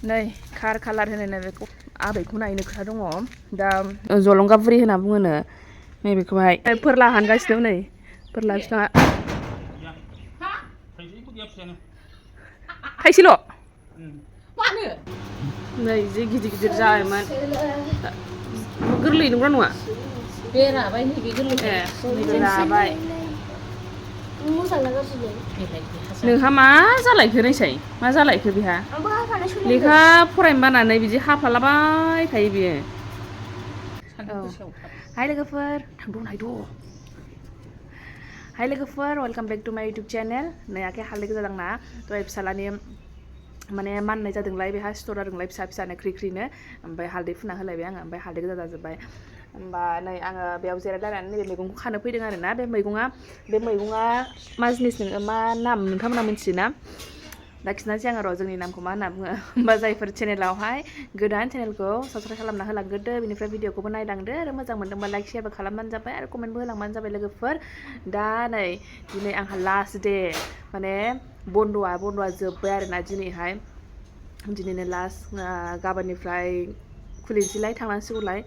नै खार खालार होनो बेखौ आबैखौ नायनो खोथा दङ दा जलंगाफुरि होनना बुङोनो नैबेखौहाय फोरला हानगासिनो नै फोरला बिफाङा थाइसेल' मानो नै जि गिदिर गिदिर जायोमोन गोरलै नंगौना नङा बे राबाय नैबे गोरलै नैबे राबाय नोंहा मा जालायखो नैसाय मा जालायखो बेहा लेखा फरायनो बानानै बिदि हाफ्लालाबाय थायो बियो हाय लोगोफोर हाय लोगोफोर वेलकाम बेक टु माय इउटुब चेनेल नै आखाइ हालदै गोजा दांना दहाय फिसालानि माने माननाय जादोंलाय बेहा सिथर जादोंलाय फिसा फिसानो ख्रि ख्रिनो ओमफ्राय हालदै फुना होलायबाय आङो ओमफ्राय हालदै गोजा जाजोब्बाय होमबा नै आङो बेयाव जिरायलायनानै नैबे मैगंखौ खानो फैदों आरोना बे मैगङा मा जिनिस मा नाम नोंथांमोना मिथियोना दा खिन्थानोसै आङो र' जोंनि नामखौ मा होनना बुङो होमबा जायफोर चेनेलावहाय गोदान चेनेलखौ साबसक्राइब खालामना होलांग्रोदो बेनिफ्राय भिडिअखौबो नायलांदो आरो मोजां मोनदोंबा लाइक शेयारबो खालामबानो जाबाय आरो कमेन्टबो होलांबानो जाबाय लोगोफोर दा नै दिनै आंहा लास्ट दे माने बन्द'आ जोब्बाय आरोना दिनैनो लास्ट गाबोननिफ्राय खुलिनोसैलाय थांनांसिगौलाय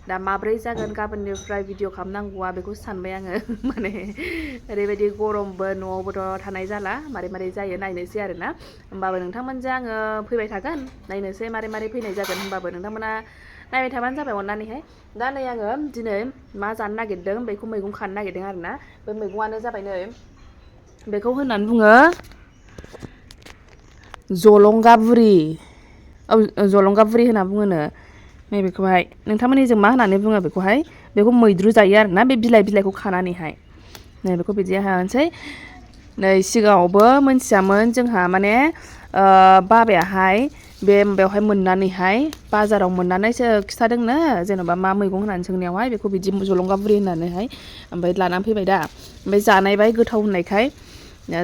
दा माब्रै जागोन गाबोननिफ्राय भिडिअ खालामनांगौआ बेखौ सानबाय आङो माने ओरैबायदि गरमबो न'आवबोथ' थानाय जाला मारै जायो नायनोसै आरोना होमबाबो नोंथांमोनजों आङो फैबाय थागोन नायनोसै मारै फैनाय जागोन होमबाबो नोंथांमोना नायबाय थाबानो जाबाय अननानैहाय दा नै आङो दिनै मा जानो नागिरदों बेखौ मैगं खानो नागिरदों आरोना बे मैगङानो जाबाय नै बेखौ होननानै बुङो जलंगाबुरि होनना बुङोनो नैबेखौहाय नोंथांमोननिजों मा होननानै बुङो बेखौ मैद्रु जायो आरोना बे बिलाइखौ खानानैहाय नै बेखौ बिदि हानोसै नै सिगाङावबो मोनथियामोन जोंहा माने बाबायाहाय बेवहाय मोननानैहाय बाजाराव मोननानैसो खिथादोंनो जेन'बा मा मैगं होननानै सोंनायावहाय बेखौ बिदि जलंगाबुरि होननानैहाय ओमफ्राय लानानै फैबाय दा ओमफ्राय जानायबाय गोथाव होननायखाय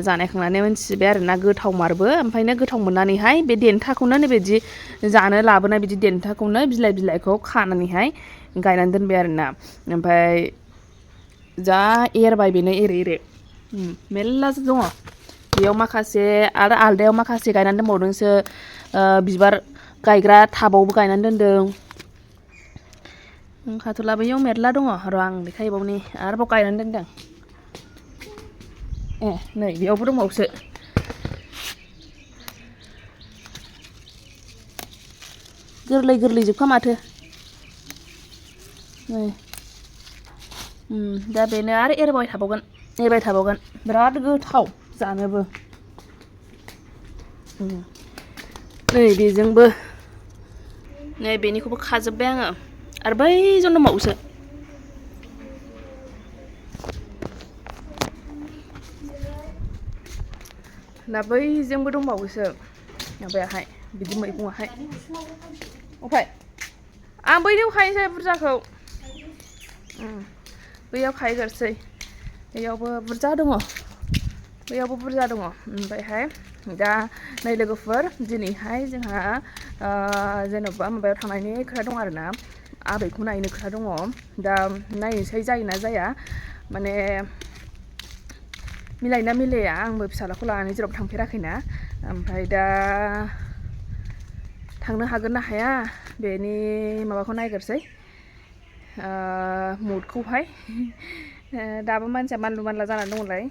जानायखांनानै मोनथिबाय आरोना गोथाव मारबो ओमफ्रायनो गोथाव मोननानैहाय बे देन्थाखौनो नैबायदि जानो लाबोनाय बिदि देन्थाखौनो बिलाइखौ खानानैहाय गायनानै दोनबाय आरोना ओमफ्राय जा एरबाय बेनो एरै मेरलासो दङ बेयाव माखासे आरो आलदायाव माखासे गायनानै दोनबावदोंसो बिबार गायग्रा टाबावबो गायनानै दोनदों खाथ'ला बैयाव मेरला दङ र' आं देखायबावनि आरोबाव गायनानै दोनदों नै बेयावबो दंबावोसो गोरलै जोबखा माथो नै दा बेनो आरो एरबाय थाबावगोन बिराद गोथाव जानोबो नै बेजोंबो नै बेनिखौबो खाजोब्बाय आङो आरो बैजों दंबावोसो दा बैजोंबो दंबावोसो माबायाहाय बिदि मैगङाहाय अफाय आं बैयाव खायनोसै बुरजाखौ बैयाव खाहैगोरसै बैयावबो बुरजा दङ ओमफ्रायहाय दा नै लोगोफोर दिनैहाय जोंहा जेन'बा माबायाव थांनायनि खोथा दं आरोना आबैखौ नायनो खोथा दङ दा नायनोसै जायोना जाया माने मिलायोना मिलाया आंबो फिसालाखौ लानानै जेरावबो थांफेराखैना ओमफ्राय दा थांनो हागोन ना हाया बेनि माबाखौ नायग्रोसै मुडखौहाय दाबो मानसिया मानलु मानला जानानै दङलाय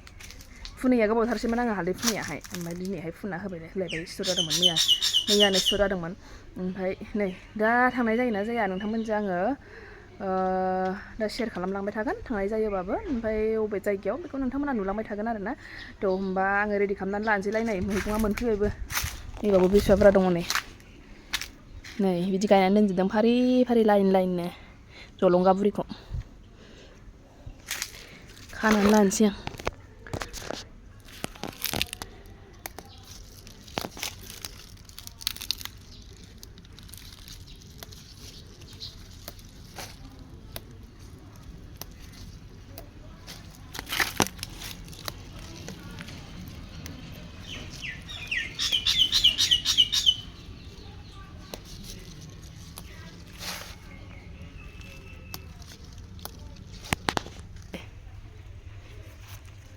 फुनैया गोबावथारसैमोन आङो हालदै फुनैयाहाय ओमफ्राय दिनैहाय फुनना होलायबाय सिथर जादोंमोन मैयानो सिथर जादोंमोन ओमफ्राय नै दा थांनाय जायोना जाया नोंथांमोनजों आङो दा शेयार खालामलांबाय थागोन थांनाय जायोबाबो ओमफ्राय अबे जायगायाव बेखौ नोंथांमोना नुलांबाय थागोन आरोना थ' होमबा आङो रेडि खालामनानै लानोसैलाय नै मैगङा मोनफैबायबो नैबाबो बेसेबां दङ नै बिदि गायनानै दोनजोबदों फारि लाइननो जलंगाबुरिखौ खानानै लानोसै आं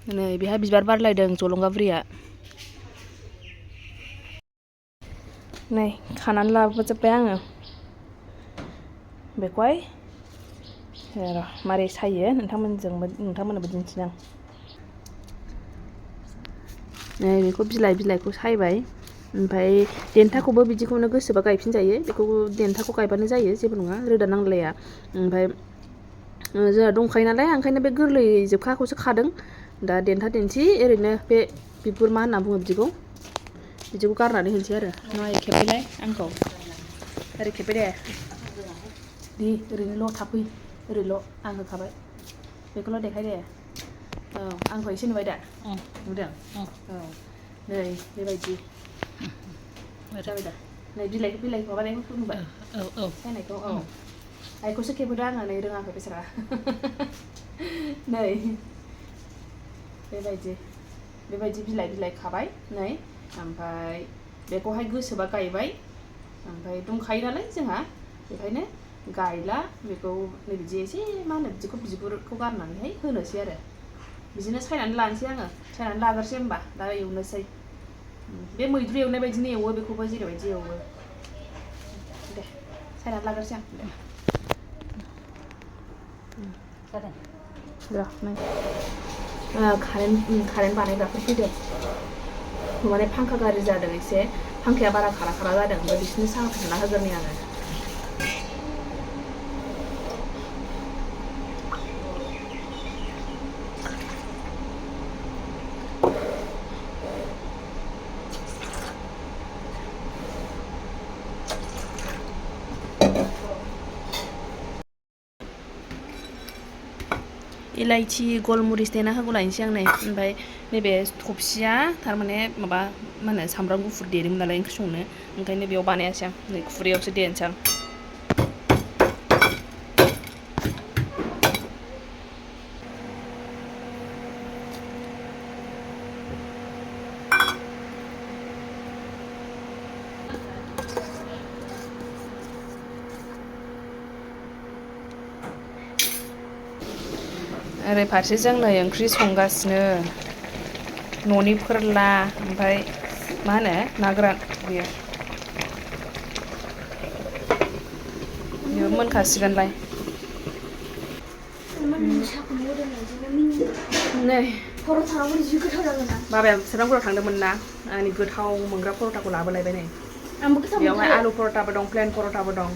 नै बेहा बिबार बारलायदों जलंगाबुरिया नै खानानै लाबोजोब्बाय आङो बेखौहाय र' मारै सायो नोंथांमोननोबो दिन्थिनो आं नै बेखौ बिलाइखौ सायबाय ओमफ्राय देन्थाखौबो बिदिखौनो गोसोबा गायफिनजायो बेखौ देन्थाखौ गायबानो जायो जेबो नङा रोदा नांलाया ओमफ्राय जोंहा दंखायो नालाय ओंखायनो बे गोरलै जोबखाखौसो खादों दा देन्था देन्थि ओरैनो बे बिगुर मा होनना बुङो बिदिखौ गारनानै होनोसै आरो न'आय खेबैलाय आंखौ ओरै खेबबाय दे दे ओरैनोल' थाफै ओरैल' आं होखाबाय बेखौल' देखाय दे औ आंखौ एसे नुबाय दा नुदों औ नै बेबायदि जाबाय दा नै बिलाइ माबानायखौ नुबाय औ सायनायखौ औ आइखौसो खेबहोदों आङो नै रोङाखै बेसारा नै बेबायदि बिलाइ खाबाय नै ओमफ्राय बेखौहाय गोसोबा गायबाय ओमफ्राय दंखायो नालाय जोंहा बेखायनो गायला बेखौ नै बिदि एसे मा होनो बिदिखौ बिगुरखौ गारनानैहाय होनोसै आरो बिदिनो सायनानै लानोसै आङो सायनानै लाग्रोसै होमबा दा एवनोसै बे मैद्रु एवनाय बायदिनो एवो बेखौबो जेरैबायदि एवो दे सायनानै लाग्रोसै आं जादों र' नै कारेन्ट बानायग्राफोर फैदों माने फांखा गाज्रि जादों एसे फांखाया बारा खारा जादों ओमफ्राय बिसोरनो साहा फुदुंना होग्रोनि आङो इलाइचि गलमरिस देना होगौलायनोसै आं नै ओमफ्राय नैबे थफसिया थारमाने माबा मा होनो सामब्राम गुफुर देदोंमोन नालाय ओंख्रि संनो ओंखायनो बेयाव बानायासै आं नै खुरैयावसो देनोसै आं ओरै फारसेजों नै ओंख्रि संगासिनो न'नि फोरला ओमफ्राय मा होनो ना गोरान बेयो मोनखासिगोनलाय नै बाबाया सेरफांगुरियाव थांदोंमोन ना आंनि गोथाव मोनग्रा पर'थाखौ लाबोलायबाय नै बेयावहाय आलु पर'थाबो दं प्लेन पर'थाबो दं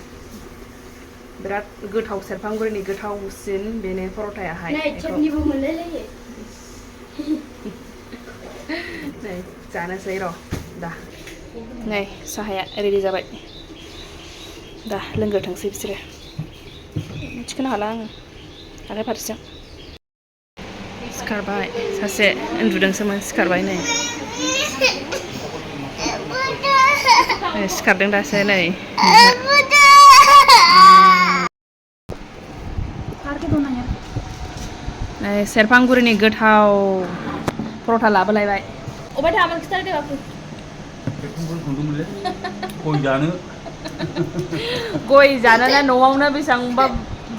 बिराद गोथाव सेरफांगुरिनि गोथावसिन बेनो पर'थायाहाय नै जानोसै र' दा नै साहाया रेडि जाबाय दा लोंग्रोथोंसै बिसोरो थिखोनो हाला आङो आखाइ फारसेजों सिखारबाय सासे उन्दुदोंसोमोन सिखारबाय नै सिखारदों दासो नै सेरफांगुरिनि गोथाव पर'था लाबोलायबाय अबाय थाङामोन खिथादो दे बापु गय जानो ना न'आवनो बेसेबांबा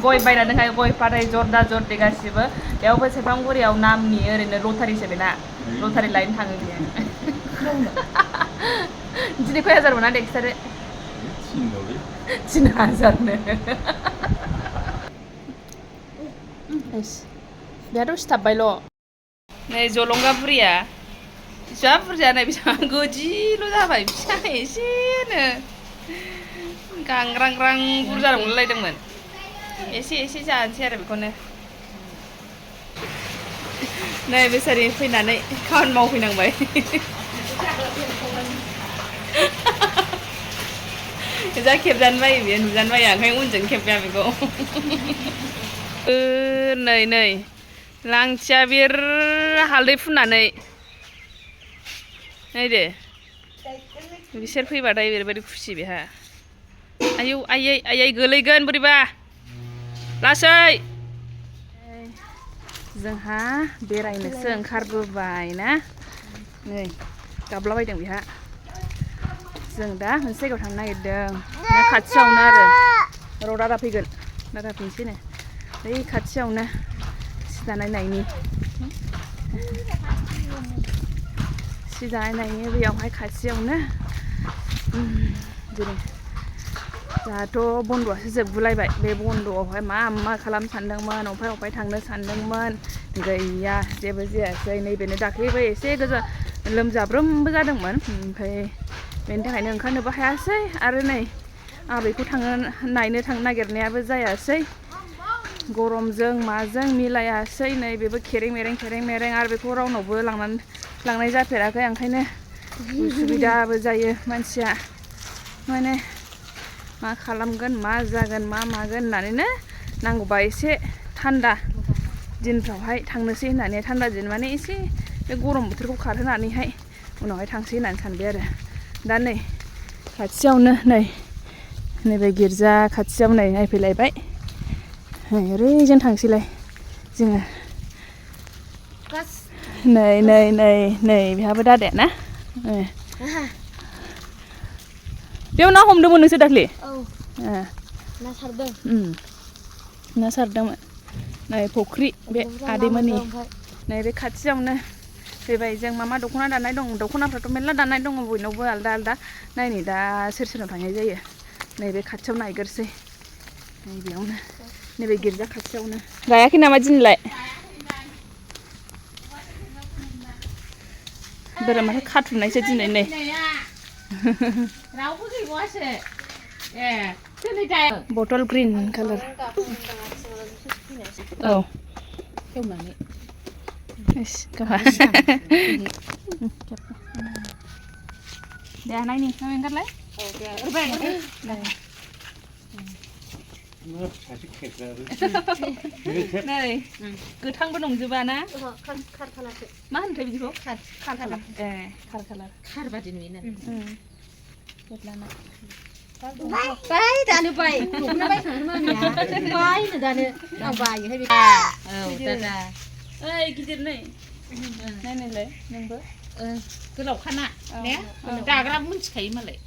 गय बायना दोनखायो गय फाथै जर्दा जर्दि गासिबो बेयावबो सेरफांगुरियाव नामनि ओरैनो लटारिसो बेना लटारि लायनो थाङो बियो दिनै खय हाजार मोना दे खिथादो 3000नो बेहाथ' सिथाबबायल' नै जलंगा बुरिया बिसिबा बुरजा नै बेसेबां गोदिल' जाबाय फिसा एसेनो गांग्रां बुरजा नंलायलायदोंमोन एसे जानोसै आरो बेखौनो नै बेसारि फैनानै खामानि मावफैनांबाय जा खेबजानो बायो बेयो नुजानो बायो ओंखायनो उनजों खेबबाय आं बेखौ नै लांथिया बिर हालदै फुननानै नायदो बिसोर फैबाथाय ओरैबायदि खुसि बेहा आयौ आयै गोलैगोन बोरैबा लासै जोंहा बेरायनोसो ओंखारबोबाय ना नै गाबलाबायदों बेहा जों दा मोनसे जायगायाव थांनो नागिरदों खाथियावनो आरो र' दादा फैगोन दादा फैनोसैनो बै खाथियावनो सि दानाय नायनि बेयावहाय खाथियावनो जेरै दाथ' बन्द'आसो जोबगुलायबाय बे बन्द'आवहाय मा खालामनो सानदोंमोन अफाय थांनो सानदोंमोन गैया जेबो जायासै नैबेनो दाख्लैबो एसे लोमजाब्रोमबो जादोंमोन ओमफ्राय बेनि थाखायनो ओंखारनोबो हायासै आरो नै आं बेखौ नायनो थांनो नागिरनायाबो जायासै गरमजों माजों मिलायासै नै बेबो खेरें मेरें आरो बेखौ रावनावबो लांनाय जाफेराखै ओंखायनो उसुबिदाबो जायो मानसिया माने मा खालामगोन मा जागोन मा मागोन होननानैनो नांगौबा एसे थान्दा दिनफ्रावहाय थांनोसै होननानै थान्दा दिन माने एसे बे गरम बोथोरखौ खारहोनानैहाय उनावहाय थांसै होननानै सानबाय आरो दा नै खाथियावनो नैबे गिर्जा खाथियाव नै नायफैलायबाय ओरैजों थांसैलाय जोङो नै बेहाबो दादाया ना बेयाव ना हमदोंमोन नोंसोर दाख्लि ना सारदों ना सारदोंमोन नै फुख्रि बे आदैमोननि नै बे खाथियावनो फैबाय जों मा दख'ना दानाय दं दख'नाफ्राथ' मेरला दानाय दङ बयनावबो आलदा नायनै दा सोर थांनाय जायो नैबे खाथियाव नायग्रोसै नैबेयावनो नैबे गिर्जा खाथियावनो गायाखै नामा दिनैलाय बोरमाथो खाथुमनायसो दिनै नै रावबो गैबावासो बटल ग्रीन कालार औ खेवनानै दे नायनि ओंखारलाय नै गोथांबो नंजोबा ना मा होनोथाय बिदिखौ खार खालार खार बादि नुयोना दानो बाय दख'ना बायखांनो मामिया बायनो दानो आं बायोहाय बेखौ दादा ओइ गिदिर नै नायनायलाय नोंबो गोलावखाना ने दाग्रा मिथिखायो मालाय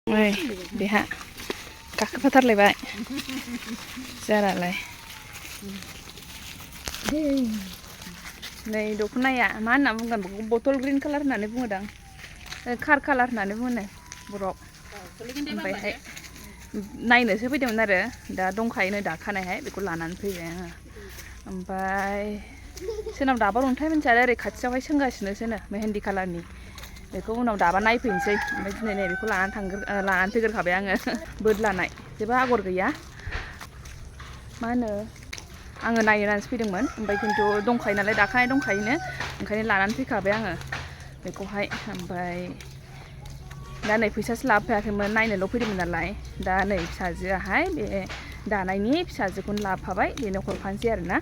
ओइ बेहा गाखोफाथारलायबाय जारालाय नै दख'नाया मा होनना बुंगोन बेखौ बटल ग्रीन कालार होननानै बुङोदां खार कालार होननानै बुङो बर'आव ओमफ्रायहाय नायनोसो फैदोंमोन आरो दा दंखायोनो दाखानायहाय बेखौ लानानै फैबाय आङो ओमफ्राय सोरनाव दाबा दंथाय मिथिया ओरै खाथियावहाय सोंगासिनोसोनो मेहेन्दी कालारनि बेखौ उनाव दाबा नायफैनोसै ओमफ्राय दिनै नै बेखौ लानानै फैग्रोखाबाय आङो बोदलानाय जेबो आगर गैया मा होनो आङो नायनानैसो फैदोंमोन ओमफ्राय खिन्थु दंखायो नालाय दाखानाय दंखायोनो ओंखायनो लानानै फैखाबाय आङो बेखौहाय ओमफ्राय दा नै फैसासो लाबोफायाखैमोन नायनोल' फैदोंमोन नालाय दा नै फिसाजोआहाय बे दानायनि फिसाजोखौनो लाबोफाबाय बेनो हरफानोसै आरोना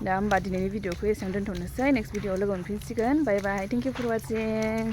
दा होमबा दिनैनि भिडिअखौ एसेयावनो दोनथ'नोसै नेक्स्ट भिडिअआव लोगो मोनफिनसिगोन बाय बाय थेंक इउ फर वाचिं